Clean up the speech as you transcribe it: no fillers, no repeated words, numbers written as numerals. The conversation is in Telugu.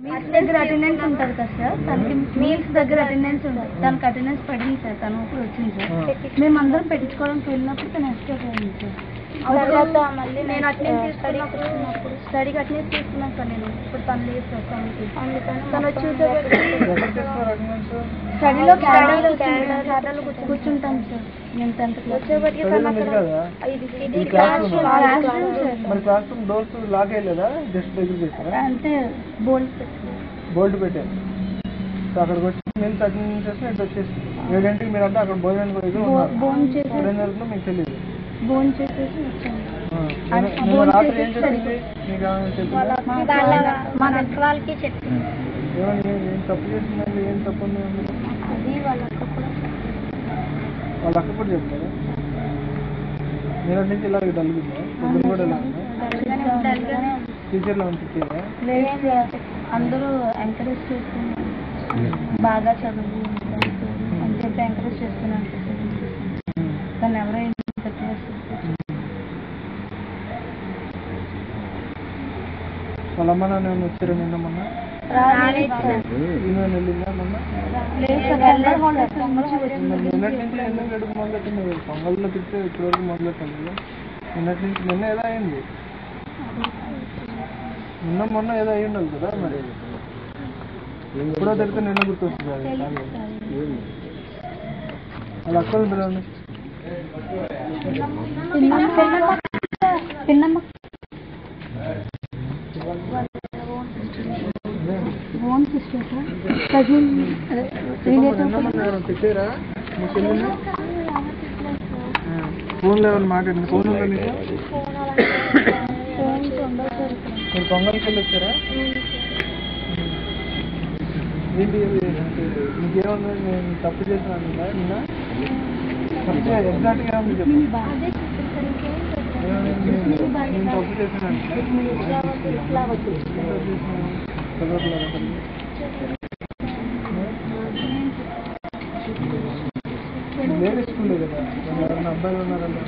మీల్స్ దగ్గర అటెండెన్స్ ఉంటుంది కదా సార్, తనకి మీల్స్ దగ్గర అటెండెన్స్ ఉంటుంది, తనకి అటెండెన్స్ పడింది సార్, తను ఇప్పుడు వచ్చింది సార్. మేము అందరం పెట్టించుకోవడానికి వెళ్ళినప్పుడు తను ఎస్కేప్ అయింది సార్. తర్వాత మళ్ళీ నేను అటెండెన్స్ తీసుకున్నప్పుడు స్టడీకి అటెండెన్స్ తీసుకున్నాను సార్ నేను. ఇప్పుడు తను లేదు సార్, తను వచ్చి స్టడీలో క్యాడర్లో కూర్చుంటాం సార్. మేము 10th క్లాస్ వచ్చేప్పటికి అంటే బోల్ట్ పెట్టారు. సో అక్కడికి వచ్చి మీల్స్ అటెండ్ చేసి ఇటు వచ్చేసి 7 మీరు అంటే అక్కడ భోజనానికి మీకు తెలియదు. భోజనం చేసేసి వచ్చాను. రాత్రి ఏం చెప్పింది మీకు మా దగ్గర వాళ్ళకి చెప్పింది ఏం తప్పు చేసిందండి, ఏం తప్పు ఉంది అది వాళ్ళ అక్క కూడా చెప్తారా? మీరు నుంచి ఇలా డల్గుందా? పొద్దున కూడా ఇలా ఉందా? టీచర్లో అనిపించేదా? అందరూ ఎంకరేజ్ చేస్తున్నారు, బాగా చదువు అని చెప్పి ఎంకరేజ్ చేస్తున్నారు. తను ఎవరో వాళ్ళ అమ్మ నాన్న వచ్చారు నిన్న మొన్న? వెళ్ళిందా మొన్న? నిన్నటి నుంచి ఎందుకు గడుపు మొదలెట్టింది? పొంగల్లో తిట్టే ఇప్పటివరకు మొదలెట్టాలి. నిన్నటి నుంచి నిన్న ఏదో అయింది, నిన్న మొన్న ఏదో అయ్యి ఉండాలి కదా. మరి ఎప్పుడో తిడితే నిన్న గుర్తొస్తుంది. వాళ్ళ అక్కలు పిల్లలు ఓన్ సిస్టర్ సార్, కజిన్ తిట్టారా మీ చెల్లిని? ఫోన్లో ఏమైనా మాట్లాడింది? ఫోన్ ఉందా మీకు? మీరు పొంగల్కి వెళ్ళి వచ్చారా? ఏంటి మీకేమన్నా నేను తప్పు చేసినాను నిన్న? ఎగ్జాక్ట్గా ఏమన్నా చెప్పండి. నేను తప్పు చేసినాను వేరే స్కూలే కదా, ఎవరైనా అబ్బాయిలు ఉన్నారంటే